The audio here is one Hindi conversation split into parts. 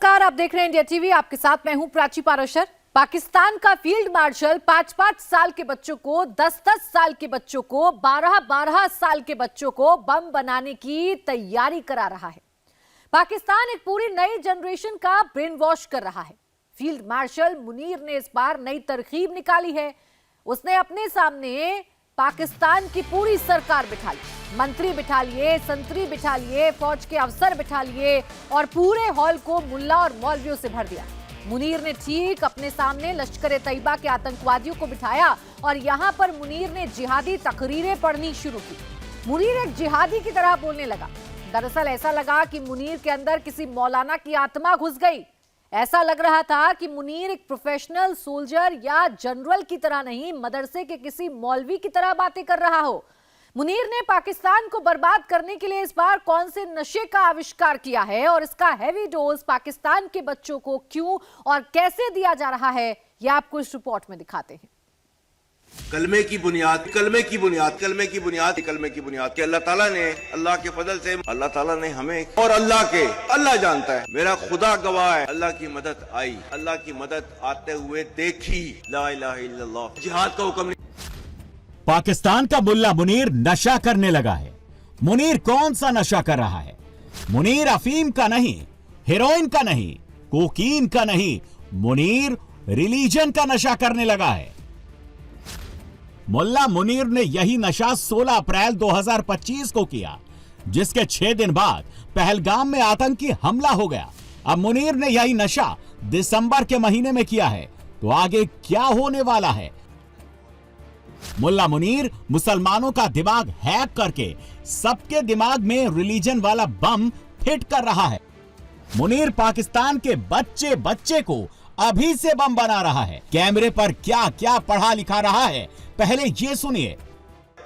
नमस्कार, आप देख रहे हैं इंडिया टीवी। आपके साथ मैं हूं प्राची पाराशर। पाकिस्तान का फील्ड मार्शल 5-5 साल के बच्चों को, 10-10 साल के बच्चों को, 12-12 साल के बच्चों को बम बनाने की तैयारी करा रहा है। पाकिस्तान एक पूरी नई जनरेशन का ब्रेन वॉश कर रहा है। फील्ड मार्शल मुनीर ने इस बार नई तरकीब निकाली है। उसने अपने सामने पाकिस्तान की पूरी सरकार बिठा ली, मंत्री बिठा लिए, संतरी बिठा लिए, फौज के अफसर बिठा लिए और पूरे हॉल को मुल्ला और मौलवियों से भर दिया। मुनीर ने ठीक अपने सामने लश्कर ए तैयबा के आतंकवादियों को बिठाया और यहां पर मुनीर ने जिहादी तकरीरें पढ़नी शुरू की। मुनीर एक जिहादी की तरह बोलने लगा। दरअसल ऐसा लगा कि मुनीर के अंदर किसी मौलाना की आत्मा घुस गई। ऐसा लग रहा था कि मुनीर एक प्रोफेशनल सोल्जर या जनरल की तरह नहीं, मदरसे के किसी मौलवी की तरह बातें कर रहा हो। मुनीर ने पाकिस्तान को बर्बाद करने के लिए इस बार कौन से नशे का आविष्कार किया है और इसका हैवी डोज पाकिस्तान के बच्चों को क्यों और कैसे दिया जा रहा है, यह आपको इस रिपोर्ट में दिखाते हैं। कलमे की बुनियाद कि अल्लाह ताला ने, अल्लाह के फजल से अल्लाह ताला ने हमें और अल्लाह जानता है, मेरा खुदा गवाह है, अल्लाह की मदद आई, अल्लाह की मदद आते हुए देखी। ला इलाहा इल्लल्लाह, जिहाद का हुक्म नहीं। पाकिस्तान का मुल्ला मुनीर नशा करने लगा है। मुनीर कौन सा नशा कर रहा है? मुनीर अफीम का नहीं, हेरोइन का नहीं, कोकीन का नहीं, मुनीर रिलीजन का नशा करने लगा है। मुल्ला मुनीर ने यही नशा 16 अप्रैल 2025 को किया, जिसके 6 दिन बाद पहलगाम में आतंकी हमला हो गया। अब मुनीर ने यही नशा दिसंबर के महीने में किया है, तो आगे क्या होने वाला है? मुल्ला मुनीर मुसलमानों का दिमाग हैक करके सबके दिमाग में रिलीजन वाला बम फिट कर रहा है। मुनीर पाकिस्तान के बच्चे बच्चे को अभी से बम बना रहा है। कैमरे पर क्या क्या पढ़ा लिखा रहा है, पहले ये सुनिए।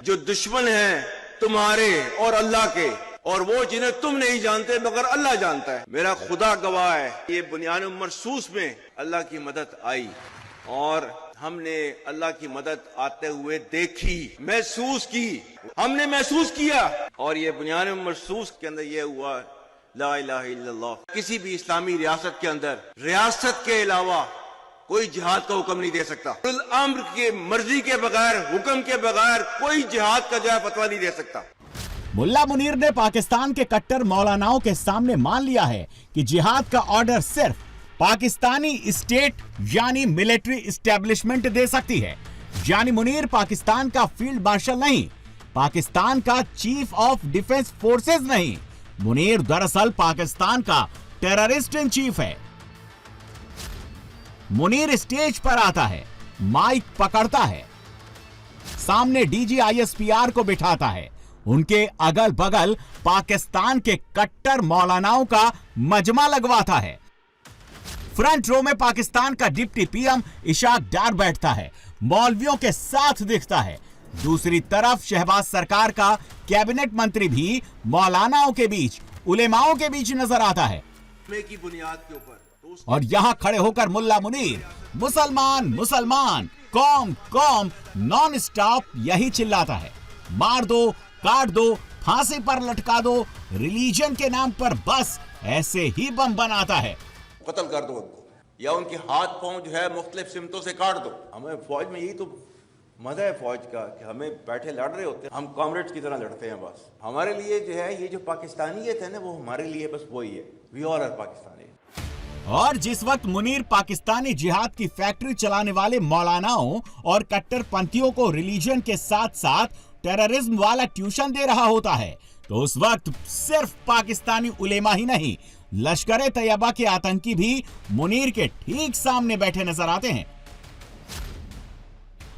जो दुश्मन है तुम्हारे और अल्लाह के, और वो जिन्हें तुम नहीं जानते मगर अल्लाह जानता है, मेरा खुदा गवाह है, ये बुनियाद मरसूस में अल्लाह की मदद आई और हमने अल्लाह की मदद आते हुए देखी, महसूस की, हमने महसूस किया। और ये बुनियाद मरसूस के अंदर ये हुआ, ला इलाहा इल्लल्लाह। किसी भी इस्लामी रियासत के अंदर रियासत के अलावा कोई जिहाद का हुक्म नहीं दे सकता। अम्र के मर्जी के बगैर, हुक्म के बगैर कोई जिहाद का जो है फतवा नहीं दे सकता। मुल्ला मुनीर ने पाकिस्तान के कट्टर मौलानाओं के सामने मान लिया है कि जिहाद का ऑर्डर सिर्फ पाकिस्तानी स्टेट यानी मिलिट्री इस्टेब्लिशमेंट दे सकती है। यानी मुनीर पाकिस्तान का फील्ड मार्शल नहीं, पाकिस्तान का चीफ ऑफ डिफेंस फोर्सेस नहीं, मुनीर दरअसल पाकिस्तान का टेररिस्ट इन चीफ है। मुनीर स्टेज पर आता है, माइक पकड़ता है, सामने DGISPR को बिठाता है, उनके अगल बगल पाकिस्तान के कट्टर मौलानाओं का मजमा लगवाता है। फ्रंट रो में पाकिस्तान का डिप्टी PM इशाक डार बैठता है, मौलवियों के साथ दिखता है। दूसरी तरफ शहबाज सरकार का कैबिनेट मंत्री भी मौलानाओं के बीच, उलेमाओं के बीच नजर आता है। की बुनियाद के ऊपर और यहां खड़े होकर मुल्ला मुनीर मुसलमान मुसलमान, कौम कौम नॉन स्टॉप यही चिल्लाता है। मार दो, काट दो, फांसी पर लटका दो, रिलीजन के नाम पर बस ऐसे ही बम बनाता है। कत्ल कर दो उनको, या उनके हाथ पांव जो है मुख्तलिफ सिमतों से काट दो। हमें फौज में यही तो मजा है फौज का कि हमें बैठे लड़ रहे होते हैं, हम कॉमरेड्स की तरह लड़ते हैं। बस हमारे लिए जो है ये जो पाकिस्तानियत है ना, वो हमारे लिए बस वही है, वी ऑल आर पाकिस्तानी। और जिस वक्त मुनीर पाकिस्तानी जिहाद की फैक्ट्री चलाने वाले मौलानाओं और कट्टरपंथियों को रिलीजन के साथ साथ टेररिज्म वाला ट्यूशन दे रहा होता है, तो उस वक्त सिर्फ पाकिस्तानी उलेमा ही नहीं, लश्कर ए तैयबा के आतंकी भी मुनीर के ठीक सामने बैठे नजर आते हैं।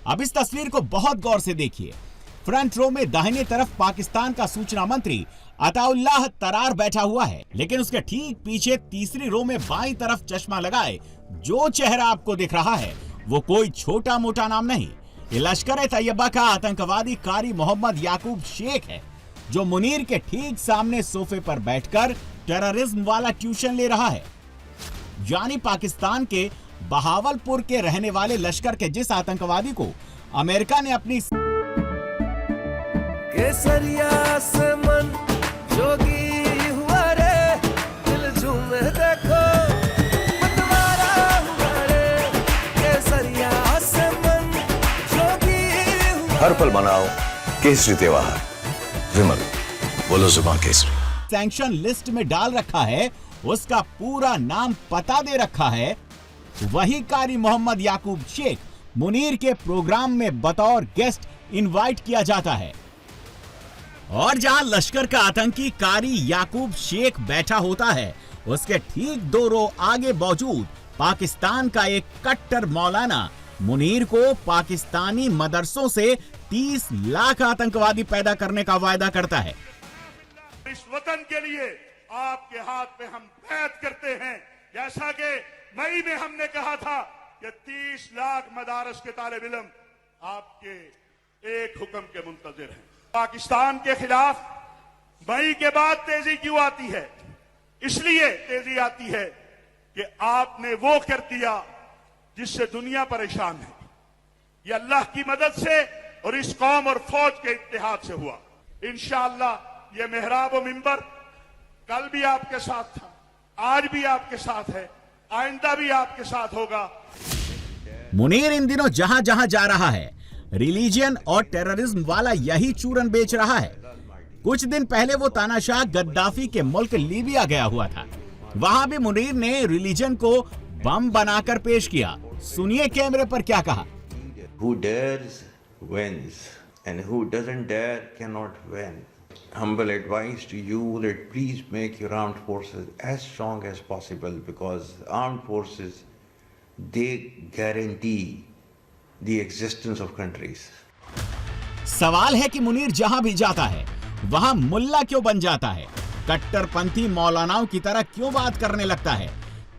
अब इस तस्वीर को बहुत गौर से देखिए। फ्रंट रो में दाहिने तरफ पाकिस्तान का सूचना मंत्री अताउल्लाह तरार बैठा हुआ है, लेकिन उसके ठीक पीछे तीसरी रो में बाईं तरफ चश्मा लगाए जो चेहरा आपको दिख रहा है, वो कोई छोटा मोटा नाम नहीं, ये लश्कर ए तैयबा का आतंकवादी कारी मोहम्मद याकूब शेख है, जो मुनीर के ठीक सामने सोफे पर बैठकर टेररिज्म वाला ट्यूशन ले रहा है। यानी पाकिस्तान के बहावलपुर के रहने वाले लश्कर के जिस आतंकवादी को अमेरिका ने अपनी केसरिया से मन जोगी हुआ रे, दिल झूमे देखो हर पल मनाओ केसरी त्योहार। विमल, बोलो जुबान केसरी। सैंक्शन लिस्ट में डाल रखा है, उसका पूरा नाम पता दे रखा है, वही कारी मोहम्मद याकूब शेख मुनीर के प्रोग्राम में बतौर गेस्ट इनवाइट किया जाता है। और जहां लश्कर का आतंकी कारी याकूब शेख बैठा होता है, उसके ठीक 2 रो आगे मौजूद पाकिस्तान का एक कट्टर मौलाना मुनीर को पाकिस्तानी मदरसों से 30 लाख आतंकवादी पैदा करने का वायदा करता है। इस वतन के लिए आपके हाथ में हम बैत करते हैं, जैसा कि मई में हमने कहा था कि 30 लाख मदारस के तालिब इल्म आपके एक हुक्म के मुंतजिर हैं। पाकिस्तान के खिलाफ मई के बाद तेजी क्यों आती है? इसलिए तेजी आती है कि आपने वो कर दिया जिससे दुनिया परेशान है। ये अल्लाह की मदद से और इस कौम और फौज के इत्तेहाद से हुआ। इंशाअल्लाह ये मेहराब व मिंबर कल भी आपके साथ था, आज भी आपके साथ है, आइंदा भी आपके साथ होगा। मुनीर इन दिनों जहां जहां जा रहा है, रिलीजियन और टेररिज्म वाला यही चूरन बेच रहा है। कुछ दिन पहले वो तानाशाह गद्दाफी के मुल्क लीबिया गया हुआ था। वहां भी मुनीर ने रिलीजन को बम बनाकर पेश किया। सुनिए कैमरे पर क्या कहा। Who dares wins and who doesn't dare cannot win. Humble advice to you that please make your armed forces as strong as possible, because armed forces, they guarantee the existence of countries. सवाल है कि मुनीर जहां भी जाता है वहां मुल्ला क्यों बन जाता है, कट्टरपंथी मौलानाओं की तरह क्यों बात करने लगता है।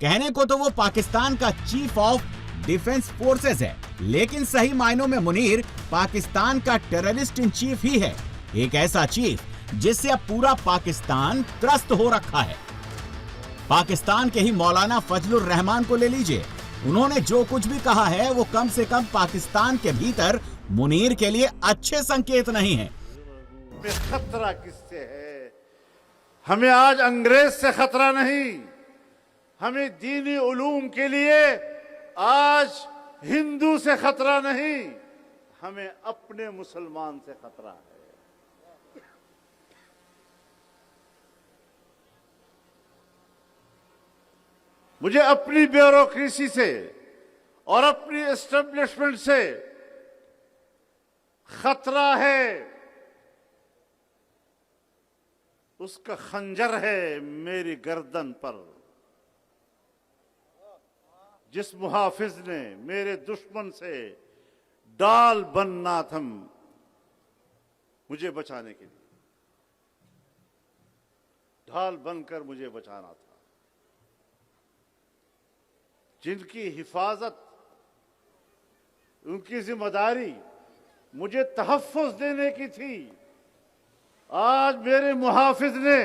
कहने को तो वो पाकिस्तान का चीफ ऑफ डिफेंस फोर्सेस है, लेकिन सही मायनों में मुनीर पाकिस्तान का टेररिस्ट इन चीफ ही है। एक ऐसा चीफ जिससे अब पूरा पाकिस्तान त्रस्त हो रखा है। पाकिस्तान के ही मौलाना फजलुर रहमान को ले लीजिए, उन्होंने जो कुछ भी कहा है वो कम से कम पाकिस्तान के भीतर मुनीर के लिए अच्छे संकेत नहीं है। खतरा किससे है? हमें आज अंग्रेज से खतरा नहीं, हमें दीनी उलूम के लिए आज हिंदू से खतरा नहीं, हमें अपने मुसलमान से खतरा है। मुझे अपनी ब्यूरोक्रेसी से और अपनी एस्टेब्लिशमेंट से खतरा है। उसका खंजर है मेरी गर्दन पर। जिस मुहाफिज ने मेरे दुश्मन से डाल बनना था मुझे बचाने के लिए, ढाल बनकर मुझे बचाना था, जिनकी हिफाजत, उनकी जिम्मेदारी मुझे तहफ्फुज देने की थी, आज मेरे मुहाफिज ने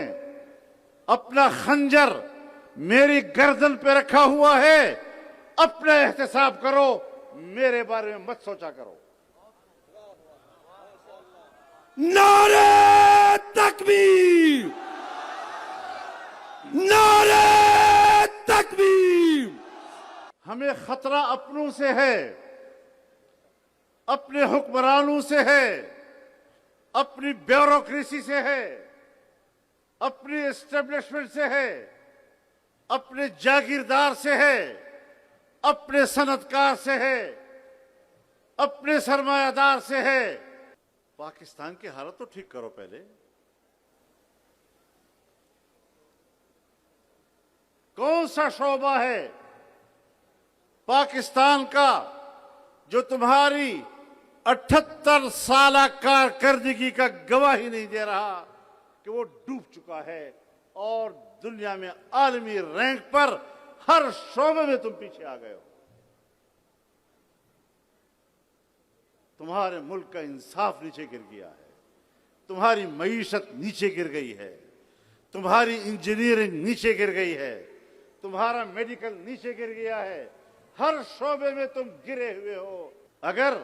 अपना खंजर मेरी गर्दन पे रखा हुआ है। अपना एहतिसाब करो, मेरे बारे में मत सोचा करो। नारे तकबीर, नारे तकबीर। हमें खतरा अपनों से है, अपने हुक्मरानों से है, अपनी ब्यूरोक्रेसी से है, अपनी एस्टेब्लिशमेंट से है, अपने जागीरदार से है, अपने सनतकार से है, अपने सरमायादार से है। पाकिस्तान की हालत तो ठीक करो पहले। कौन सा शोबा है पाकिस्तान का जो तुम्हारी 78 साल कारकर्दगी का गवाही नहीं दे रहा कि वो डूब चुका है और दुनिया में आलमी रैंक पर हर शोबे में तुम पीछे आ गए हो। तुम्हारे मुल्क का इंसाफ नीचे गिर गया है, तुम्हारी मईशत नीचे गिर गई है, तुम्हारी इंजीनियरिंग नीचे गिर गई है, तुम्हारा मेडिकल नीचे गिर गया है, हर शोबे में तुम गिरे हुए हो। अगर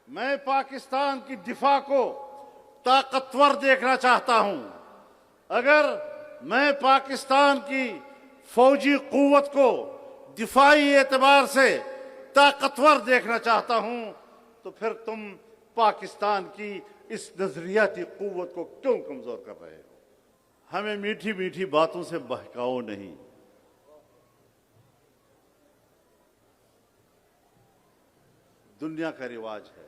मैं पाकिस्तान की दिफा को ताकतवर देखना चाहता हूं, अगर मैं पाकिस्तान की फौजी कुव्वत को दिफाई एतबार से ताकतवर देखना चाहता हूं, तो फिर तुम पाकिस्तान की इस नजरियाती कुव्वत को क्यों कमजोर कर रहे हो? हमें मीठी मीठी बातों से बहकाओ नहीं। दुनिया का रिवाज है,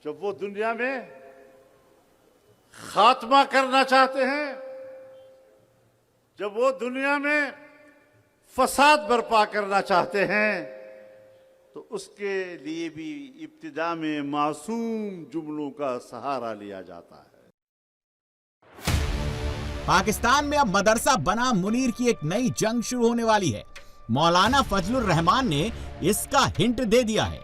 जब वो दुनिया में खात्मा करना चाहते हैं, जब वो दुनिया में फसाद बर्पा करना चाहते हैं, तो उसके लिए भी इब्तिदा में मासूम जुमलों का सहारा लिया जाता है। पाकिस्तान में अब मदरसा बना मुनीर की एक नई जंग शुरू होने वाली है। मौलाना फजलुर रहमान ने इसका हिंट दे दिया है।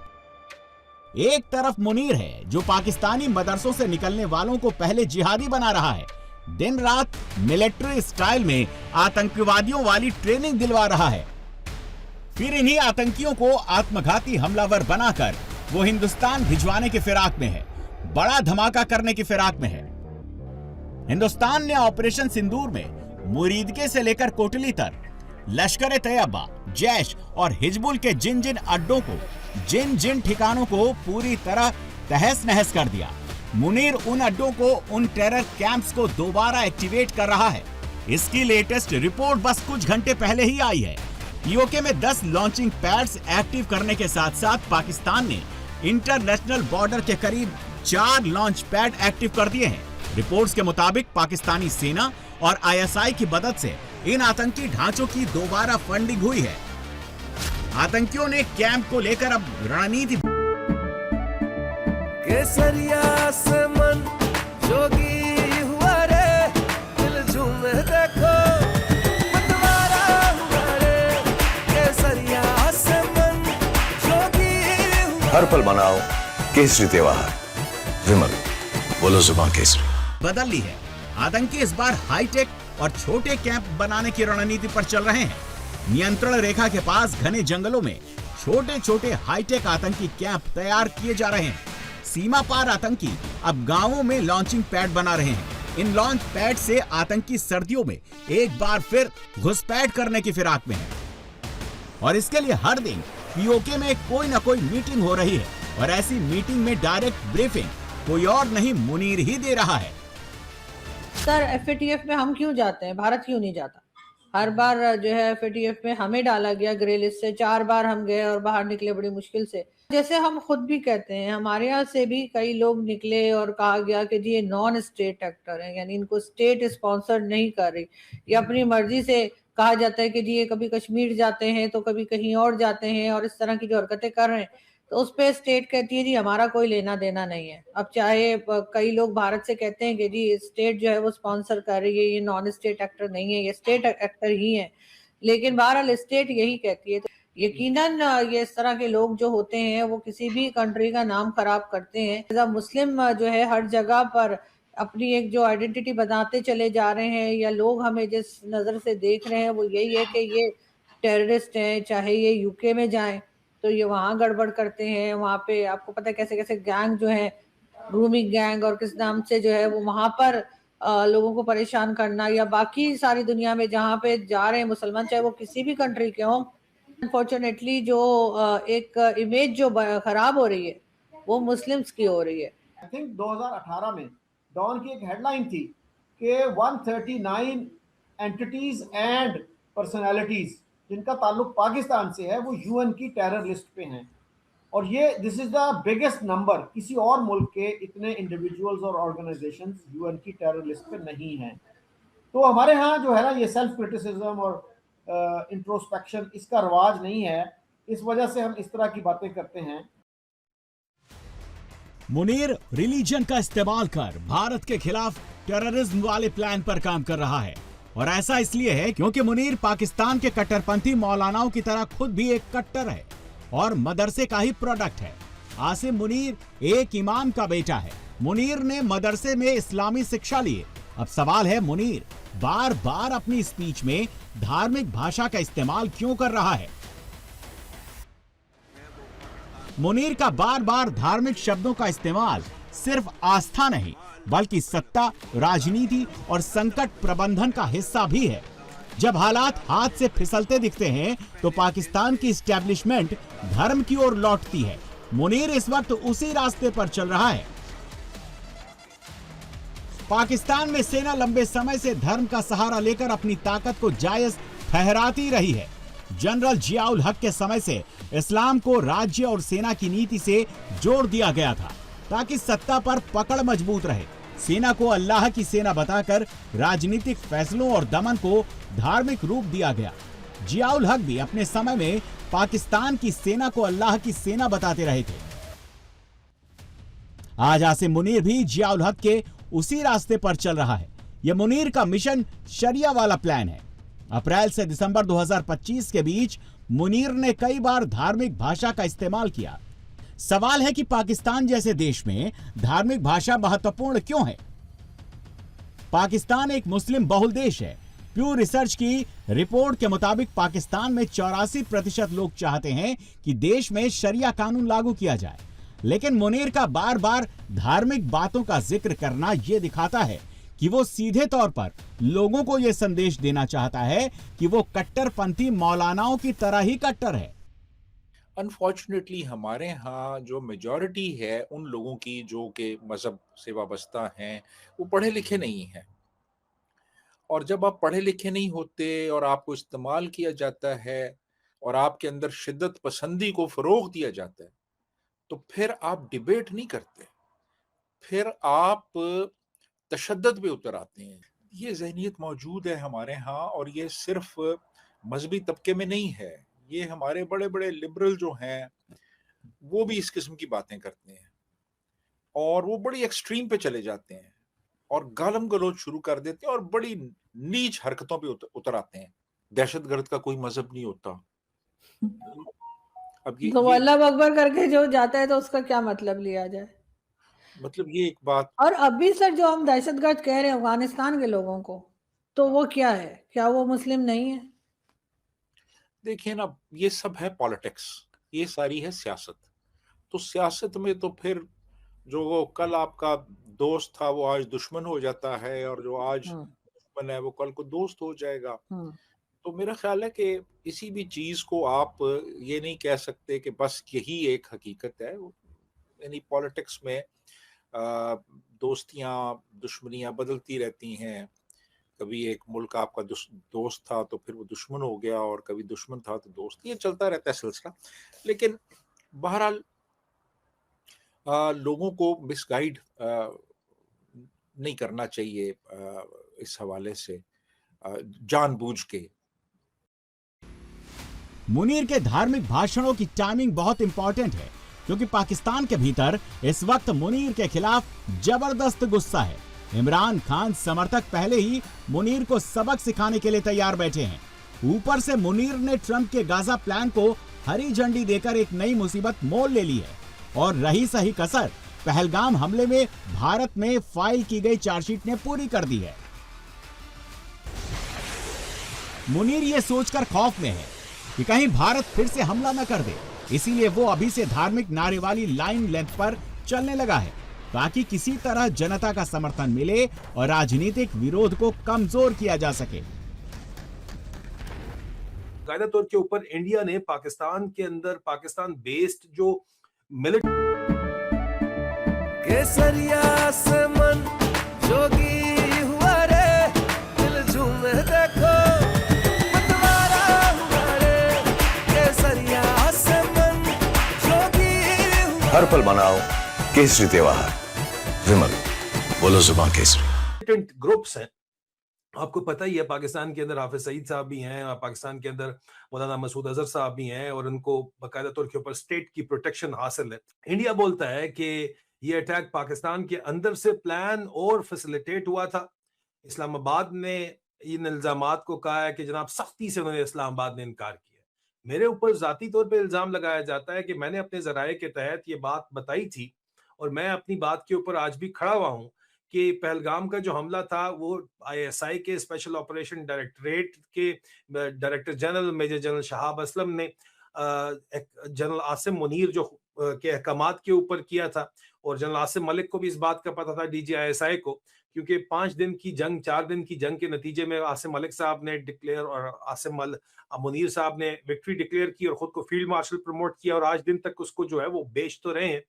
एक तरफ मुनीर है जो पाकिस्तानी मदरसों से निकलने वालों को पहले जिहादी बना रहा है, दिन रात मिलिट्री स्टाइल में आतंकवादियों वाली ट्रेनिंग दिलवा रहा है, फिर इन्हीं आतंकियों को आत्मघाती हमलावर बनाकर वो हिंदुस्तान भिजवाने के फिराक में है, बड़ा धमाका करने की फिराक में है। हिंदुस्तान ने ऑपरेशन सिंदूर में मुरीदके से लेकर कोटली तक लश्कर तैयबा, जैश और हिजबुल के जिन जिन अड्डों को, जिन जिन ठिकानों को पूरी तरह तहस नहस कर दिया। मुनीर उन अड्डों को, उन टेरर कैंप्स को दोबारा एक्टिवेट कर रहा है। इसकी लेटेस्ट रिपोर्ट बस कुछ घंटे पहले ही आई है। पीओके में 10 लॉन्चिंग पैड्स एक्टिव करने के साथ साथ पाकिस्तान ने इंटरनेशनल बॉर्डर के करीब 4 लॉन्च पैड एक्टिव कर दिए हैं। रिपोर्ट्स के मुताबिक पाकिस्तानी सेना और आईएसआई की मदद से इन आतंकी ढांचों की दोबारा फंडिंग हुई है। आतंकियों ने कैंप को लेकर अब रणनीति केसरिया से मन जोगी हुआ रे, दिल झूमे देखो मतवारा हुआ रे, केसरिया से मन जोगी हुआ। हर पल मनाओ केसरी त्योहार, विमल बोलो जुबान केसरी। बदल ली है। आतंकी इस बार हाईटेक और छोटे कैंप बनाने की रणनीति पर चल रहे हैं। नियंत्रण रेखा के पास घने जंगलों में छोटे छोटे हाईटेक आतंकी कैंप तैयार किए जा रहे हैं। सीमा पार आतंकी अब गांवों में लॉन्चिंग पैड बना रहे हैं। इन लॉन्च पैड से आतंकी सर्दियों में एक बार फिर घुसपैठ करने की फिराक में है और इसके लिए हर दिन पीओके में कोई न कोई मीटिंग हो रही है और ऐसी मीटिंग में डायरेक्ट ब्रीफिंग कोई और नहीं मुनीर ही दे रहा है। सर एफएटीएफ में हम क्यों जाते हैं, भारत क्यों नहीं जाता? हर बार जो है एफएटीएफ में हमें डाला गया ग्रे लिस्ट से। 4 बार हम गए और बाहर निकले बड़ी मुश्किल से। जैसे हम खुद भी कहते हैं, हमारे यहाँ से भी कई लोग निकले और कहा गया कि जी ये नॉन स्टेट एक्टर हैं, यानी इनको स्टेट स्पॉन्सर नहीं कर रही। ये अपनी मर्जी से कहा जाता है कि जी ये कभी कश्मीर जाते हैं तो कभी कहीं और जाते हैं और इस तरह की जो हरकतें कर रहे हैं, तो उस पे स्टेट कहती है जी हमारा कोई लेना देना नहीं है। अब चाहे कई लोग भारत से कहते हैं कि जी स्टेट जो है वो स्पॉन्सर कर रही है, ये नॉन स्टेट एक्टर नहीं है, ये स्टेट एक्टर ही है, लेकिन बहरहाल स्टेट यही कहती है। तो यकीनन ये इस तरह के लोग जो होते हैं वो किसी भी कंट्री का नाम खराब करते हैं। मुस्लिम जो है हर जगह पर अपनी एक जो आइडेंटिटी बनाते चले जा रहे हैं, या लोग हमें जिस नज़र से देख रहे हैं वो यही है कि ये टेररिस्ट हैं। चाहे ये यूके में जाएं तो ये वहाँ गड़बड़ करते हैं, वहाँ पे आपको पता है कैसे कैसे गैंग जो है, ग्रूमिंग गैंग और किस नाम से जो है वो वहाँ पर लोगों को परेशान करना, या बाकी सारी दुनिया में जहाँ पे जा रहे हैं मुसलमान, चाहे वो किसी भी कंट्री के हों। अनफॉर्चुनेटली जो एक इमेज जो खराब हो रही है वो मुस्लिम्स की हो रही है। आई थिंक 2018 में डॉन की एक हेडलाइन थी कि 139 एंटिटीज एंड पर्सनालिटीज जिनका ताल्लुक पाकिस्तान से है वो यूएन की टेरर लिस्ट पे हैं, और ये this is the biggest number. किसी और मुल्क के इतने इंडिविजुअल्स और ऑर्गेनाइजेशंस यूएन की टेरर लिस्ट पे नहीं हैं। तो हमारे यहाँ जो है ना ये सेल्फ क्रिटिसिज्म और इंट्रोस्पेक्शन इसका रवाज नहीं है, इस वजह से हम इस तरह की बातें करते हैं। मुनीर रिलीजन का इस्तेमाल कर भारत के खिलाफ टेररिज्म वाले प्लान पर काम कर रहा है, और ऐसा इसलिए है क्योंकि मुनीर पाकिस्तान के कट्टरपंथी मौलानाओं की तरह खुद भी एक कट्टर है और मदरसे का ही प्रोडक्ट है। आसिम मुनीर एक इमाम का बेटा है। मुनीर ने मदरसे में इस्लामी शिक्षा ली। अब सवाल है मुनीर बार बार अपनी स्पीच में धार्मिक भाषा का इस्तेमाल क्यों कर रहा है। मुनीर का बार बार धार्मिक शब्दों का इस्तेमाल सिर्फ आस्था नहीं बल्कि सत्ता, राजनीति और संकट प्रबंधन का हिस्सा भी है। जब हालात हाथ से फिसलते दिखते हैं तो पाकिस्तान की इस्टेब्लिशमेंट धर्म की ओर लौटती है। मुनीर इस वक्त उसी रास्ते पर चल रहा है। पाकिस्तान में सेना लंबे समय से धर्म का सहारा लेकर अपनी ताकत को जायज ठहराती रही है। जनरल जियाउल हक के समय से इस्लाम को राज्य और सेना की नीति से जोड़ दिया गया था ताकि सत्ता पर पकड़ मजबूत रहे। सेना को अल्लाह की सेना बताकर राजनीतिक फैसलों और दमन को धार्मिक रूप दिया गया। जियाउल हक भी अपने समय में पाकिस्तान की सेना को अल्लाह की सेना बताते रहे थे। आज आसिम मुनीर भी जियाउल हक के उसी रास्ते पर चल रहा है। यह मुनीर का मिशन शरिया वाला प्लान है। अप्रैल से दिसंबर 2025 के बीच मुनीर ने कई बार धार्मिक भाषा का इस्तेमाल किया। सवाल है कि पाकिस्तान जैसे देश में धार्मिक भाषा महत्वपूर्ण क्यों है? पाकिस्तान एक मुस्लिम बहुल देश है। प्यू रिसर्च की रिपोर्ट के मुताबिक पाकिस्तान में 84% लोग चाहते हैं कि देश में शरिया कानून लागू किया जाए। लेकिन मुनीर का बार बार धार्मिक बातों का जिक्र करना यह दिखाता है कि वो सीधे तौर पर लोगों को यह संदेश देना चाहता है कि वो कट्टरपंथी मौलानाओं की तरह ही कट्टर है। अनफॉर्चुनेटली हमारे यहाँ जो मेजॉरिटी है उन लोगों की जो कि मजहब से वाबस्ता हैं, वो पढ़े लिखे नहीं हैं। और जब आप पढ़े लिखे नहीं होते और आपको इस्तेमाल किया जाता है और आपके अंदर शिद्दत पसंदी को फरोग दिया जाता है, तो फिर आप डिबेट नहीं करते, फिर आप तशद्दुद पे उतर आते हैं। ये ज़हनियत मौजूद है हमारे यहाँ, और ये सिर्फ मजहबी तबके में नहीं है, ये हमारे बड़े बड़े लिबरल जो हैं वो भी इस किस्म की बातें करते हैं और वो बड़ी एक्सट्रीम पे चले जाते हैं और गालम गलोच शुरू कर देते हैं और बड़ी नीच हरकतों पे उतर आते हैं। दहशतगर्द का कोई मजहब नहीं होता। अब तो वो अल्लाह अकबर करके जो जाता है तो उसका क्या मतलब लिया जाए? मतलब ये एक बात। और अभी सर जो हम दहशतगर्द कह रहे हैं अफगानिस्तान के लोगों को, तो वो क्या है? क्या वो मुस्लिम नहीं है? देखिए ना, ये सब है पॉलिटिक्स, ये सारी है सियासत। तो सियासत में तो फिर जो कल आपका दोस्त था वो आज दुश्मन हो जाता है, और जो आज दुश्मन है वो कल को दोस्त हो जाएगा। तो मेरा ख्याल है कि किसी भी चीज को आप ये नहीं कह सकते कि बस यही एक हकीकत है। यानी पॉलिटिक्स में दोस्तियां दुश्मनियां बदलती रहती हैं। कभी एक मुल्क आपका दोस्त था तो फिर वो दुश्मन हो गया, और कभी दुश्मन था तो दोस्त, ये चलता रहता है सिलसिला। लेकिन बहरहाल लोगों को मिसगाइड नहीं करना चाहिए इस हवाले से जानबूझ के। मुनीर के धार्मिक भाषणों की टाइमिंग बहुत इंपॉर्टेंट है, क्योंकि पाकिस्तान के भीतर इस वक्त मुनीर के खिलाफ जबरदस्त गुस्सा है। इमरान खान समर्थक पहले ही मुनीर को सबक सिखाने के लिए तैयार बैठे हैं। ऊपर से मुनीर ने ट्रंप के गाजा प्लान को हरी झंडी देकर एक नई मुसीबत मोल ले ली है। और रही सही कसर पहलगाम हमले में भारत में फाइल की गई चार्जशीट ने पूरी कर दी है। मुनीर ये सोचकर खौफ में है कि कहीं भारत फिर से हमला न कर दे, इसीलिए वो अभी से धार्मिक नारे वाली लाइन लेंथ पर चलने लगा है, ताकि किसी तरह जनता का समर्थन मिले और राजनीतिक विरोध को कमजोर किया जा सके। कायदा तौर के ऊपर इंडिया ने पाकिस्तान के अंदर पाकिस्तान बेस्ड जो मिलिट्री केसरिया से मन जोगी हुआ रे, दिल झूमे देखो मतवारा हुआ रे, केसरिया से मन जोगी हुआ। हर पल मनाओ केसरी त्योहार। विमल, बोलो जुबान केसरी। ग्रुप्स हैं, आपको पता ही है, पाकिस्तान के अंदर हाफिज सईद साहब भी हैं और पाकिस्तान के अंदर मौलाना मसूद अजहर साहब भी हैं, और उनको बाकायदा तौर के ऊपर स्टेट की प्रोटेक्शन हासिल है। इंडिया बोलता है कि ये अटैक पाकिस्तान के अंदर से प्लान और फैसिलिटेट हुआ था। इस्लामाबाद ने इन इल्जामात को कहा है कि जनाब सख्ती से उन्होंने इस्लामाबाद ने इनकार किया। मेरे ऊपर जाती तौर पे इल्जाम लगाया जाता है कि मैंने अपने जराये के तहत ये बात बताई थी, और मैं अपनी बात के ऊपर आज भी खड़ा हुआ हूँ कि पहलगाम का जो हमला था वो ISI के स्पेशल ऑपरेशन डायरेक्टरेट के director general major general Shahab Aslam ने जनरल आसिम मुनीर जो के अहकामात के ऊपर किया था, और जनरल आसिम मलिक को भी इस बात का पता था, DGISI को, क्योंकि 5 दिन की जंग, 4 दिन की जंग के नतीजे में आसिम मलिक साहब ने डिक्लेयर और मुनीर साहब ने विक्ट्री डिक्लेयर की और खुद को फील्ड मार्शल प्रमोट किया, और आज दिन तक उसको जो है वो बेच तो रहे हैं।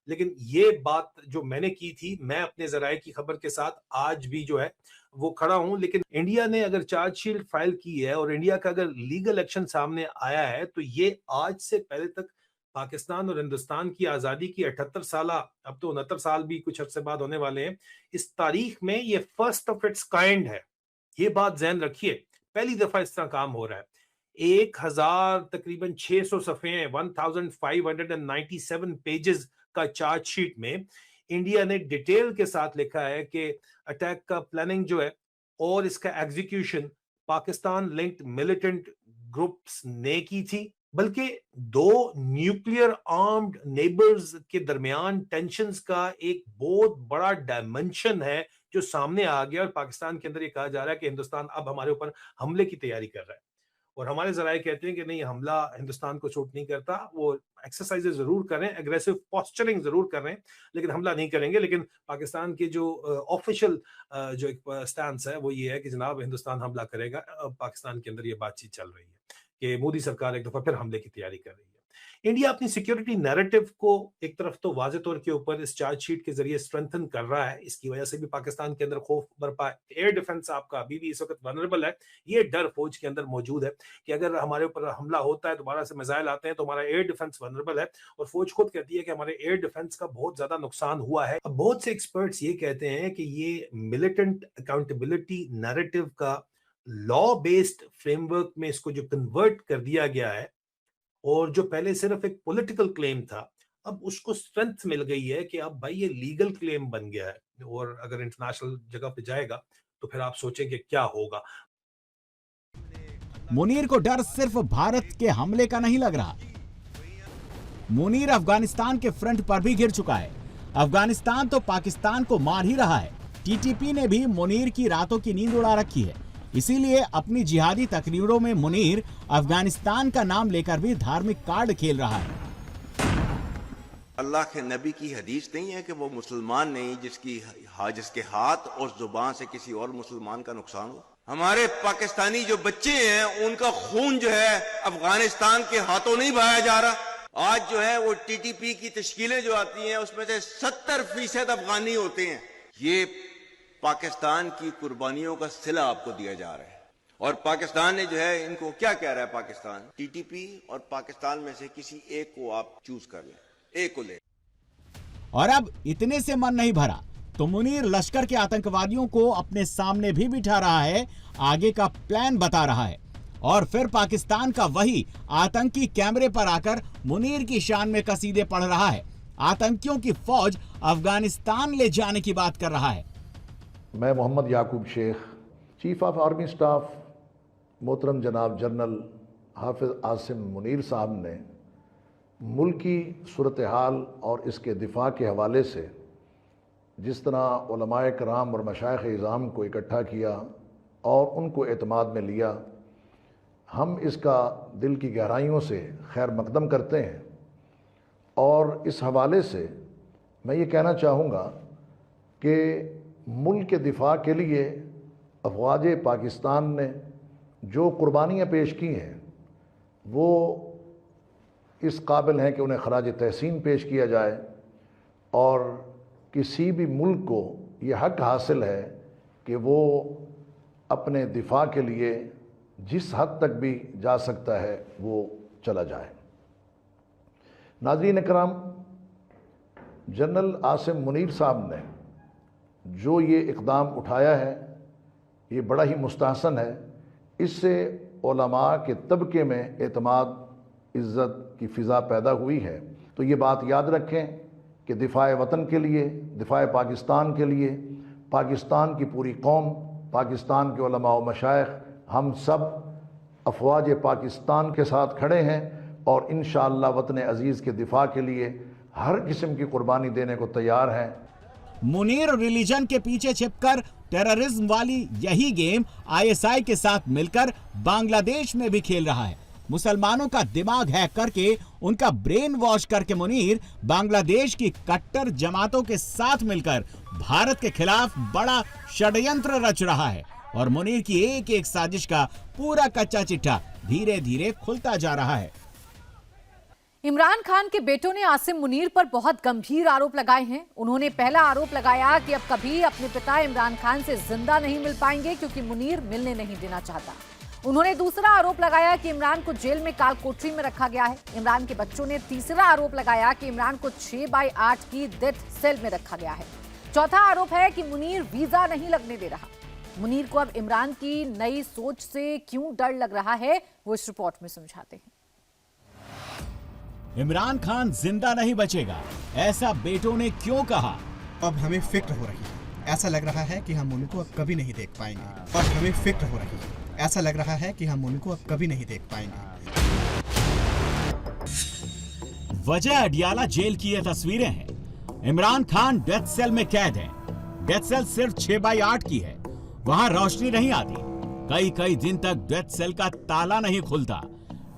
लेकिन ये बात जो मैंने की थी, मैं अपने जराए की खबर के साथ आज भी जो है वो खड़ा हूं। लेकिन इंडिया ने अगर चार्जशीट फाइल की है और इंडिया का अगर लीगल एक्शन सामने आया है, तो ये आज से पहले तक पाकिस्तान और हिंदुस्तान की आजादी की 78 साल, अब तो 69 साल भी कुछ अर्से बाद होने वाले हैं, इस तारीख में ये फर्स्ट ऑफ इट्स काइंड है। ये बात ध्यान रखिए, पहली दफा इस तरह काम हो रहा है। 1000 तकरीबन 600 सफ़े हैं, 1597 पेजेस का चार्जशीट में इंडिया ने डिटेल के साथ लिखा है कि अटैक का प्लानिंग जो है और इसका execution Pakistan linked militant groups ने की थी, बल्कि 2 न्यूक्लियर आर्म्ड नेबर्स के दरमियान टेंशंस का एक बहुत बड़ा डायमेंशन है जो सामने आ गया, और पाकिस्तान के अंदर ये कहा जा रहा है कि हिंदुस्तान अब हमारे ऊपर हमले की तैयारी कर रहा है। और हमारे जराए कहते हैं कि नहीं, हमला हिंदुस्तान को सूट नहीं करता, वो एक्सरसाइजेज जरूर कर रहे हैं, एग्रेसिव पोस्चरिंग जरूर कर रहे हैं, लेकिन हमला नहीं करेंगे। लेकिन पाकिस्तान की जो ऑफिशियल जो एक स्टैंस है वो ये है कि जनाब हिंदुस्तान हमला करेगा। पाकिस्तान के अंदर ये बातचीत चल रही है कि मोदी सरकार एक दफा फिर हमले की तैयारी कर रही है। इंडिया अपनी सिक्योरिटी नैरेटिव को एक तरफ तो वाज़े तौर के ऊपर इस चार्जशीट के जरिए स्ट्रेंथन कर रहा है, इसकी वजह से भी पाकिस्तान के अंदर खौफ बरपा है। एयर डिफेंस आपका अभी भी इस वक्त वनरेबल है, ये डर फौज के अंदर मौजूद है कि अगर हमारे ऊपर हमला होता है, दोबारा से मिसाइल आते हैं, तो हमारा एयर डिफेंस वनरेबल है। और फौज खुद कहती है कि हमारे एयर डिफेंस का बहुत ज्यादा नुकसान हुआ है। अब बहुत से एक्सपर्ट्स ये कहते हैं कि ये मिलिटेंट अकाउंटेबिलिटी नैरेटिव का लॉ बेस्ड फ्रेमवर्क में इसको जो कन्वर्ट कर दिया गया है, और जो पहले सिर्फ एक पॉलिटिकल क्लेम था, अब उसको स्ट्रेंथ मिल गई है कि अब भाई ये लीगल क्लेम बन गया है, और अगर इंटरनेशनल जगह पे जाएगा तो फिर आप सोचें कि क्या होगा। मुनीर को डर सिर्फ भारत के हमले का नहीं लग रहा। मुनीर अफगानिस्तान के फ्रंट पर भी घिर चुका है। अफगानिस्तान तो पाकिस्तान को मार ही रहा है। टीटीपी ने भी मुनीर की रातों की नींद उड़ा रखी है। इसीलिए अपनी जिहादी तकरीरों में मुनीर अफगानिस्तान का नाम लेकर भी धार्मिक कार्ड खेल रहा है। अल्लाह के नबी की हदीस नहीं है कि वो मुसलमान नहीं जिसके हाथ और जुबान से किसी और मुसलमान का नुकसान हो। हमारे पाकिस्तानी जो बच्चे हैं उनका खून जो है अफगानिस्तान के हाथों नहीं बहाया जा रहा। आज जो है वो टीटीपी की तश्कीलें जो आती हैं उसमें से 70% अफगानी होते हैं। ये पाकिस्तान की कुर्बानियों का सिला आपको दिया जा रहा है। और पाकिस्तान ने जो है इनको क्या कह रहा है, पाकिस्तान टीटीपी और पाकिस्तान में से किसी एक को आप चूज कर लें, एक को ले। और अब इतने से मन नहीं भरा तो मुनीर लश्कर के आतंकवादियों को अपने सामने भी बिठा रहा है, आगे का प्लान बता रहा है, और फिर पाकिस्तान का वही आतंकी कैमरे पर आकर मुनीर की शान में कसीदे पढ़ रहा है। आतंकियों की फौज अफगानिस्तान ले जाने की बात कर रहा है। मैं Mohammad Yakub Sheikh, chief of army staff मोहतरम जनाब जनरल हाफिज आसिम मुनीर साहब ने मुल्की सूरत हाल और इसके दिफा के हवाले से जिस तरह उलमाए कराम और मशाइख इज़ाम को इकट्ठा किया और उनको एतमाद में लिया, हम इसका दिल की गहराइयों से खैर मकदम करते हैं। और इस हवाले से मैं ये कहना चाहूँगा कि मुल्क के दिफा के लिए अफवाज पाकिस्तान ने जो कुर्बानियाँ पेश की हैं वो इस काबिल हैं कि उन्हें खराज तहसीन पेश किया जाए। और किसी भी मुल्क को ये हक हासिल है कि वो अपने दिफा के लिए जिस हद तक भी जा सकता है वो चला जाए। नाज़रीन इकराम, जनरल आसिम मुनीर साहब ने जो ये इक़दाम उठाया है ये बड़ा ही मुस्तहसन है। इससे उलमा के तबके में एतमाद इज़्ज़त की फ़िज़ा पैदा हुई है। तो ये बात याद रखें कि दिफ़ाए वतन के लिए, दिफ़ाए पाकिस्तान के लिए, पाकिस्तान की पूरी कौम, पाकिस्तान के उलमा व मशाइख, हम सब अफवाज पाकिस्तान के साथ खड़े हैं और इंशाअल्लाह वतन अज़ीज़ के दिफा के लिए हर किस्म की कुर्बानी देने को तैयार हैं। मुनीर रिलीजन के पीछे छिपकर टेररिज्म वाली यही गेम आईएसआई के साथ मिलकर बांग्लादेश में भी खेल रहा है। मुसलमानों का दिमाग हैक करके उनका ब्रेन वॉश करके मुनीर बांग्लादेश की कट्टर जमातों के साथ मिलकर भारत के खिलाफ बड़ा षड्यंत्र रच रहा है और मुनीर की एक एक साजिश का पूरा कच्चा चिट्ठा धीरे धीरे खुलता जा रहा है। इमरान खान के बेटों ने आसिम मुनीर पर बहुत गंभीर आरोप लगाए हैं। उन्होंने पहला आरोप लगाया कि अब कभी अपने पिता इमरान खान से जिंदा नहीं मिल पाएंगे क्योंकि मुनीर मिलने नहीं देना चाहता। उन्होंने दूसरा आरोप लगाया कि इमरान को जेल में काल कोठरी में रखा गया है। इमरान के बच्चों ने तीसरा आरोप लगाया कि इमरान को 6/8 की डेथ सेल में रखा गया है। चौथा आरोप है कि मुनीर वीजा नहीं लगने दे रहा। मुनीर को अब इमरान की नई सोच से क्यों डर लग रहा है, वो इस रिपोर्ट में समझाते हैं। इमरान खान जिंदा नहीं बचेगा, ऐसा बेटों ने क्यों कहा? अब हमें फिक्र हो रही है, ऐसा लग रहा है कि हम उनको अब कभी नहीं देख पाएंगे। अब हमें फिक्र हो रही है, ऐसा लग रहा है कि हम उनको अब कभी नहीं देख पाएंगे। वजह अडियाला जेल की ये तस्वीरें हैं। इमरान खान डेथ सेल में कैद है। डेथ सेल सिर्फ 6/8 की है। वहां रोशनी नहीं आती। कई दिन तक डेथ सेल का ताला नहीं खुलता।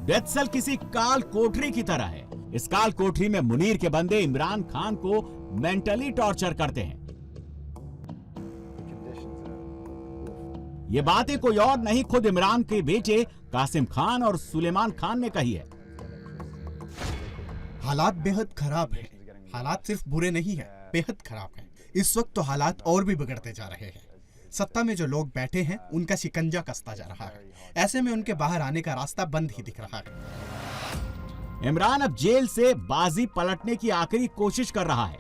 डेथ सेल किसी काल कोठरी की तरह है। इस काल कोठरी में मुनीर के बंदे इमरान खान को मेंटली टॉर्चर करते हैं। ये बातें कोई और नहीं, खुद इमरान के बेटे कासिम खान और सुलेमान खान ने कही है। हालात बेहद खराब हैं। हालात सिर्फ बुरे नहीं हैं, बेहद खराब हैं। इस वक्त तो हालात और भी बिगड़ते जा रहे हैं। सत्ता में जो लोग बैठे हैं उनका शिकंजा कसता जा रहा है। ऐसे में उनके बाहर आने का रास्ता बंद ही दिख रहा है। इमरान अब जेल से बाजी पलटने की आखिरी कोशिश कर रहा है।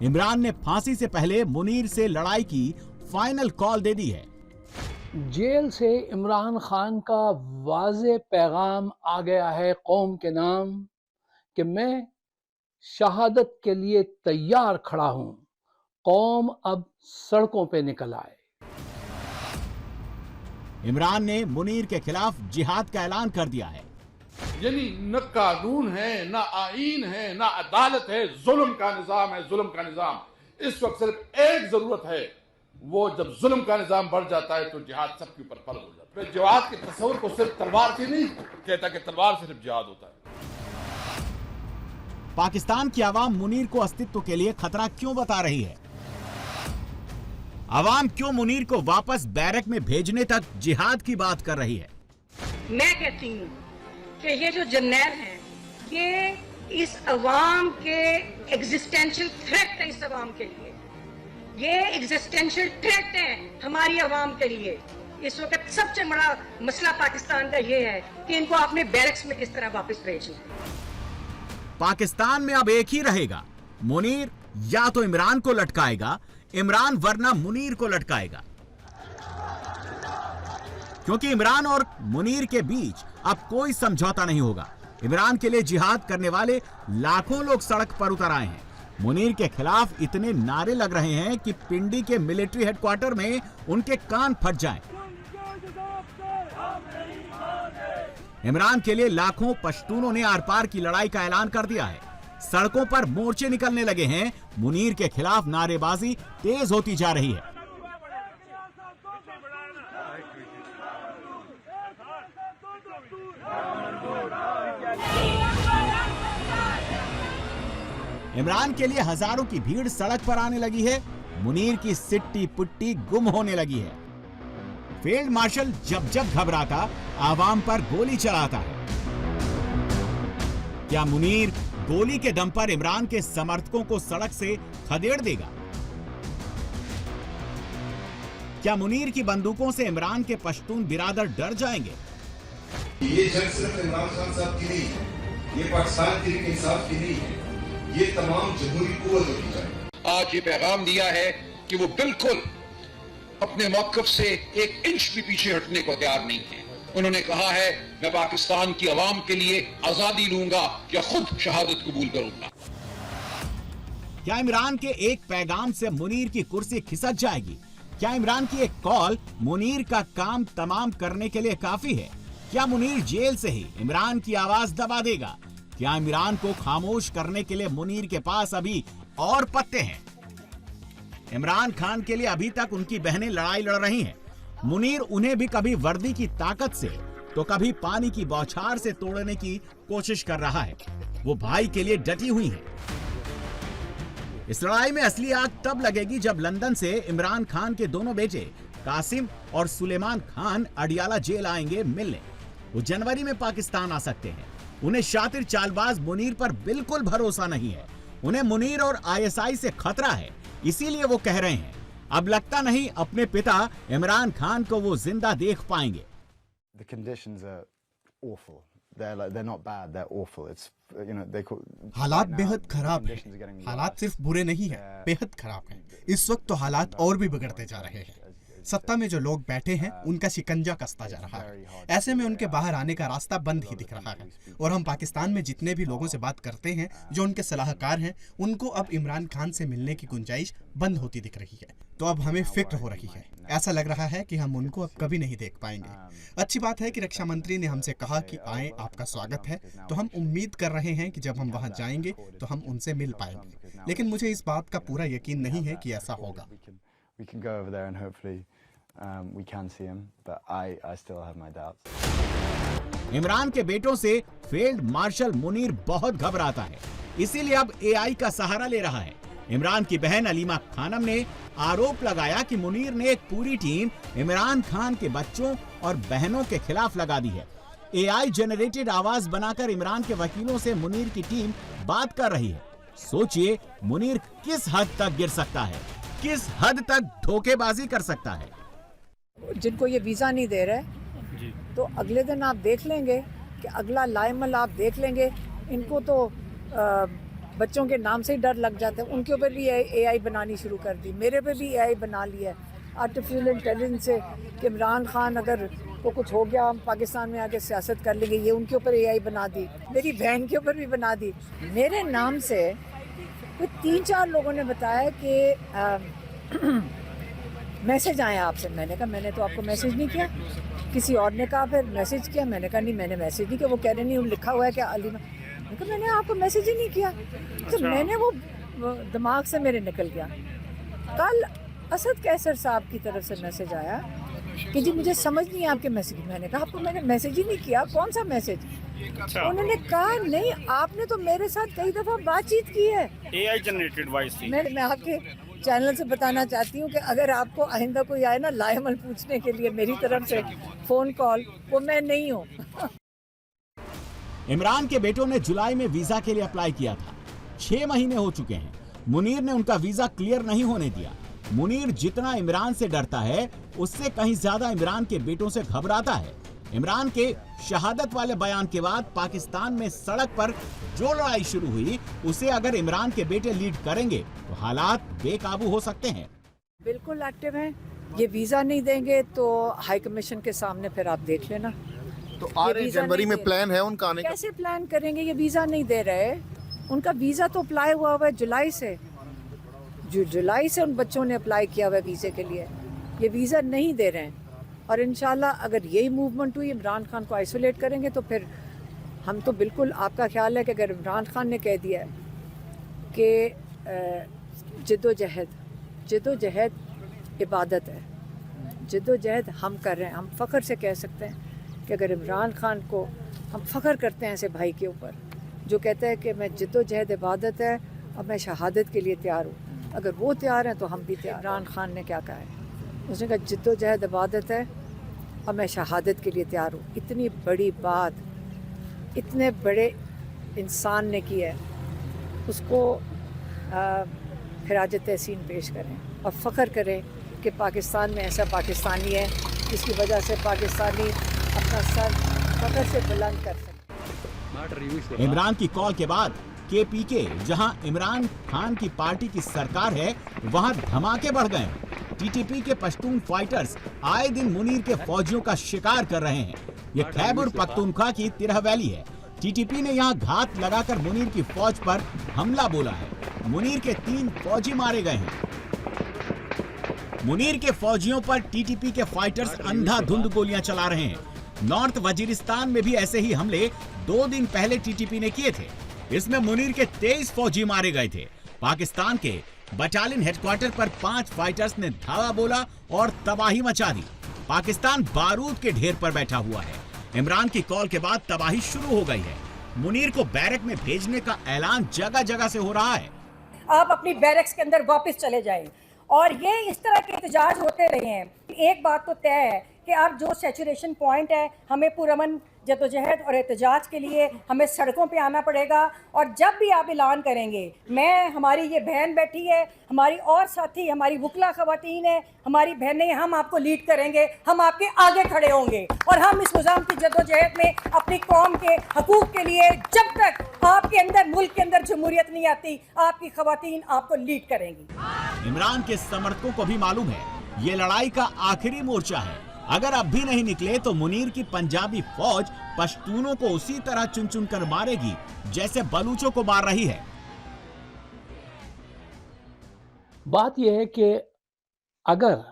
इमरान ने फांसी से पहले मुनीर से लड़ाई की फाइनल कॉल दे दी है। जेल से इमरान खान का वाज़े पैगाम आ गया है कौम के नाम कि मैं शहादत के लिए तैयार खड़ा हूं। कौम अब सड़कों पे निकल आए। इमरान ने मुनीर के खिलाफ जिहाद का ऐलान कर दिया है। यानी न कानून है, न आईन है, न अदालत है, जुल्म का निजाम है, जुल्म का निजाम। इस वक्त सिर्फ एक जरूरत है, वो जब जुल्म का निजाम बढ़ जाता है तो जिहाद सबके ऊपर फर्ज हो जाता है। जिहाद के तस्वर को सिर्फ तलवार से नहीं कहता कि तलवार से सिर्फ जिहाद होता है। पाकिस्तान की आवाम मुनीर को अस्तित्व के लिए खतरा क्यों बता रही है? आवाम क्यों मुनीर को वापस बैरक में भेजने तक जिहाद की बात कर रही है? मैं कहती हूँ कि ये जो जर्नैल हैं, ये इस अवाम के एग्जिस्टेंशियल थ्रेट है। इस अवाम के लिए ये एग्जिस्टेंशियल थ्रेट है हमारी अवाम के लिए। इस वक्त सबसे बड़ा मसला पाकिस्तान का ये है कि इनको अपने बैरक्स में किस तरह वापस भेजना। पाकिस्तान में अब एक ही रहेगा, मुनीर या तो इमरान को लटकाएगा, इमरान वरना मुनीर को लटकाएगा। क्योंकि इमरान और मुनीर के बीच अब कोई समझौता नहीं होगा। इमरान के लिए जिहाद करने वाले लाखों लोग सड़क पर उतर आए हैं। मुनीर के खिलाफ इतने नारे लग रहे हैं कि पिंडी के मिलिट्री हेडक्वार्टर में उनके कान फट जाएं। इमरान के लिए लाखों पश्तूनों ने आर पार की लड़ाई का ऐलान कर दिया है। सड़कों पर मोर्चे निकलने लगे हैं। मुनीर के खिलाफ नारेबाजी तेज होती जा रही है। इमरान के लिए हजारों की भीड़ सड़क पर आने लगी है। मुनीर की सिट्टी पुट्टी गुम होने लगी है। फील्ड मार्शल जब जब घबराता आवाम पर गोली चलाता है। क्या मुनीर गोली के दम पर इमरान के समर्थकों को सड़क से खदेड़ देगा? क्या मुनीर की बंदूकों से इमरान के पश्तून बिरादर डर जाएंगे? ये जंग सिर्फ इमरान खान साहब की नहीं है, ये पाकिस्तान के लिए इंसाफ की नहीं है, ये तमाम जमहूरी कुव्वतों की चाहिए। आज ये पैगाम दिया है कि वो बिल्कुल अपने मौक़िफ़ से एक इंच भी पीछे हटने को तैयार नहीं है। उन्होंने कहा है मैं पाकिस्तान की आवाम के लिए आजादी लूंगा या खुद शहादत कबूल करूंगा। क्या इमरान के एक पैगाम से मुनीर की कुर्सी खिसक जाएगी? क्या इमरान की एक कॉल मुनीर का काम तमाम करने के लिए काफी है? क्या मुनीर जेल से ही इमरान की आवाज दबा देगा? क्या इमरान को खामोश करने के लिए मुनीर के पास अभी और पत्ते हैं? इमरान खान के लिए अभी तक उनकी बहनें लड़ाई लड़ रही हैं। मुनीर उन्हें भी कभी वर्दी की ताकत से तो कभी पानी की बौछार से तोड़ने की कोशिश कर रहा है। वो भाई के लिए डटी हुई है। इस लड़ाई में असली आग तब लगेगी जब लंदन से इमरान खान के दोनों बेटे कासिम और सुलेमान खान अडियाला जेल आएंगे मिलने। वो जनवरी में पाकिस्तान आ सकते हैं। उन्हें शातिर चालबाज मुनीर पर बिल्कुल भरोसा नहीं है। उन्हें मुनीर और आईएसआई से खतरा है, इसीलिए वो कह रहे हैं अब लगता नहीं अपने पिता इमरान खान को वो जिंदा देख पाएंगे। हालात बेहद खराब हैं। हालात सिर्फ बुरे नहीं हैं, बेहद खराब हैं। इस वक्त तो हालात और भी बिगड़ते जा रहे हैं। सत्ता में जो लोग बैठे हैं उनका शिकंजा कसता जा रहा है। ऐसे में उनके बाहर आने का रास्ता बंद ही दिख रहा है। और हम पाकिस्तान में जितने भी लोगों से बात करते हैं जो उनके सलाहकार हैं, उनको अब इमरान खान से मिलने की गुंजाइश बंद होती दिख रही है। तो अब हमें फिक्र हो रही है। ऐसा लग रहा है कि हम उनको अब कभी नहीं देख पाएंगे। अच्छी बात है कि रक्षा मंत्री ने हमसे कहा कि आए, आपका स्वागत है। तो हम उम्मीद कर रहे हैं कि जब हम वहां जाएंगे तो हम उनसे मिल पाएंगे। लेकिन मुझे इस बात का पूरा यकीन नहीं है कि ऐसा होगा। इमरान के बेटों से फील्ड मार्शल मुनीर बहुत घबराता है, इसीलिए अब एआई का सहारा ले रहा है। इमरान की बहन अलीमा खानम ने आरोप लगाया कि मुनीर ने एक पूरी टीम इमरान खान के बच्चों और बहनों के खिलाफ लगा दी है। एआई जनरेटेड आवाज बनाकर इमरान के वकीलों से मुनीर की टीम बात कर रही है। सोचिए मुनीर किस हद तक गिर सकता है, किस हद तक धोखेबाजी कर सकता है। जिनको ये वीज़ा नहीं दे रहे तो अगले दिन आप देख लेंगे कि अगला लाइमल आप देख लेंगे। इनको तो बच्चों के नाम से ही डर लग जाता है। उनके ऊपर भी एआई बनानी शुरू कर दी। मेरे पे भी एआई बना लिया है आर्टिफिशियल इंटेलिजेंस से कि इमरान खान अगर को कुछ हो गया हम पाकिस्तान में आके सियासत कर लेंगे। ये उनके ऊपर एआई बना दी, मेरी बहन के ऊपर भी बना दी। मेरे नाम से तो 3-4 लोगों ने बताया कि मैसेज आया आपसे। मैंने कहा मैंने तो आपको मैसेज नहीं किया। किसी और ने कहा फिर मैसेज किया। मैंने कहा नहीं मैंने मैसेज नहीं किया। वो कह रहे नहीं लिखा हुआ है क्या अलीमा। मैंने कहा मैंने आपको मैसेज ही नहीं किया। तो मैंने वो दिमाग से मेरे निकल गया। कल असद कैसर साहब की तरफ से मैसेज आया कि जी मुझे समझ नहीं है आपके मैसेज। मैंने कहा आपको मैंने मैसेज ही नहीं किया। कौन सा मैसेज? उन्होंने कहा नहीं आपने तो मेरे साथ कई दफ़ा बातचीत की है। एआई जनरेटेड वॉइस थी। मैं आपके चैनल से बताना चाहती हूँ कि अगर आपको आइंदा कोई आए ना लाइमल पूछने के लिए मेरी तरफ से फ़ोन कॉल, वो मैं नहीं हूँ। इमरान के बेटों ने जुलाई में वीजा के लिए अप्लाई किया था। 6 महीने हो चुके हैं। मुनीर ने उनका वीजा क्लियर नहीं होने दिया। मुनीर जितना इमरान से डरता है उससे कहीं ज्यादा इमरान के बेटों से घबराता है। इमरान के शहादत वाले बयान के बाद पाकिस्तान में सड़क पर जो लड़ाई शुरू हुई उसे अगर इमरान के बेटे लीड करेंगे तो हालात बेकाबू हो सकते हैं। बिल्कुल एक्टिव हैं। ये वीजा नहीं देंगे तो हाई कमीशन के सामने फिर आप देख लेना। तो आ रहे जनवरी में प्लान है उनका आने का? कैसे प्लान करेंगे? ये वीजा नहीं दे रहे। उनका वीजा तो अप्लाई हुआ है जुलाई से। जुलाई से उन बच्चों ने अप्लाई किया हुआ है वीजे के लिए। ये वीजा नहीं दे रहे हैं। और इंशाल्लाह अगर यही मूवमेंट हुई इमरान खान को आइसोलेट करेंगे तो फिर हम तो बिल्कुल आपका ख्याल है कि अगर इमरान खान ने कह दिया है कि जिद्दोजहद इबादत है, जिद्दोजहद हम कर रहे हैं। हम फ़ख्र से कह सकते हैं कि अगर इमरान खान को हम फ़ख्र करते हैं ऐसे भाई के ऊपर जो कहता है कि मैं जिद्दोजहद इबादत है और मैं शहादत के लिए तैयार हूँ। अगर वो तैयार हैं तो हम भी तैयार। इमरान खान ने क्या कहा है? उसने कहा जिद्दोजहद इबादत है और मैं शहादत के लिए तैयार हूँ। इतनी बड़ी बात इतने बड़े इंसान ने की है, उसको खिराज तहसीन पेश करें और फ़ख्र करें कि पाकिस्तान में ऐसा पाकिस्तानी है जिसकी वजह से पाकिस्तानी अपना सर फ़ख्र से बुलंद कर सके। इमरान की कॉल के बाद केपीके, जहां इमरान खान की पार्टी की सरकार है, वहां धमाके बढ़ गए। टीटीपी के पश्तून फाइटर्स आए दिन मुनीर के फौजियों का शिकार कर रहे हैं। ये खैबर पख्तूनख्वा की तिरह वैली है। टीटीपी ने यहाँ घात लगाकर मुनीर की फौज पर हमला बोला है। मुनीर के 3 फौजी मारे गए हैं। मुनीर के फौजियों पर टीटीपी के फाइटर्स अंधाधुंध गोलियां चला रहे हैं। नॉर्थ वजीरिस्तान में भी ऐसे ही हमले 2 दिन पहले टीटीपी ने किए थे। इसमें मुनीर के 23 फौजी मारे गए थे। पाकिस्तान के बटालियन हेडक्वार्टर पर 5 फाइटर्स ने धावा बोला और तबाही मचा दी। पाकिस्तान बारूद के ढेर पर बैठा हुआ है। इमरान की कॉल के बाद तबाही शुरू हो गई है। मुनीर को बैरक में भेजने का ऐलान जगह जगह से हो रहा है। आप अपनी बैरक्स के अंदर वापस चले जाएं। और ये इस तरह के एहतजाज होते रहे हैं। एक बात तो तय है कि अब जो सैचुरेशन पॉइंट है, हमें पुरअमन जदोजहद और एहतजाज के लिए हमें सड़कों पे आना पड़ेगा। और जब भी आप ऐलान करेंगे, मैं, हमारी ये बहन बैठी है, हमारी और साथी, हमारी वुकला ख़वातीन है, हमारी बहनें, हम आपको लीड करेंगे, हम आपके आगे खड़े होंगे और हम इस निज़ाम की जदोजहद में अपनी कौम के हकूक़ के लिए, जब तक आपके अंदर, मुल्क के अंदर जमहूरियत नहीं आती, आपकी ख़वातीन आपको लीड करेंगी। इमरान के समर्थकों को भी मालूम है ये लड़ाई का आखिरी मोर्चा है। अगर अब भी नहीं निकले तो मुनीर की पंजाबी फौज पश्तूनों को उसी तरह चुन चुन कर मारेगी जैसे बलूचों को मार रही है। बात यह है कि अगर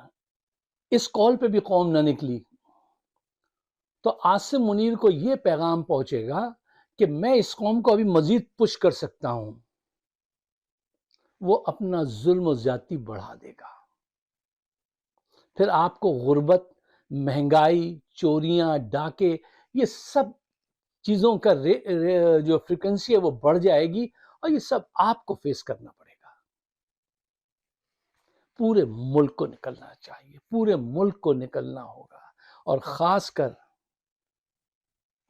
इस कॉल पे भी कौम न निकली तो आसिम मुनीर को यह पैगाम पहुंचेगा कि मैं इस कौम को अभी मजीद पुश कर सकता हूं। वो अपना जुल्म और ज्यादती बढ़ा देगा। फिर आपको गुर्बत, महंगाई, चोरियां, डाके, ये सब चीज़ों का जो फ्रीक्वेंसी है वो बढ़ जाएगी और ये सब आपको फेस करना पड़ेगा। पूरे मुल्क को निकलना चाहिए, पूरे मुल्क को निकलना होगा और ख़ासकर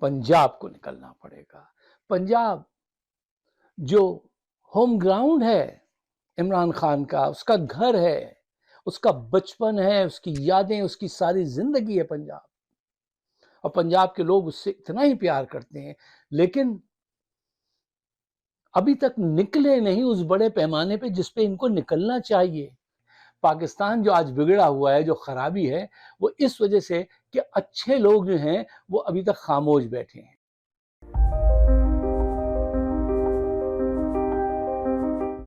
पंजाब को निकलना पड़ेगा। पंजाब जो होम ग्राउंड है इमरान खान का, उसका घर है, उसका बचपन है, उसकी यादें, उसकी सारी जिंदगी है पंजाब। और पंजाब के लोग उससे इतना ही प्यार करते हैं, लेकिन अभी तक निकले नहीं उस बड़े पैमाने पे जिस पे इनको निकलना चाहिए। पाकिस्तान जो आज बिगड़ा हुआ है, जो खराबी है, वो इस वजह से कि अच्छे लोग जो हैं वो अभी तक खामोश बैठे हैं।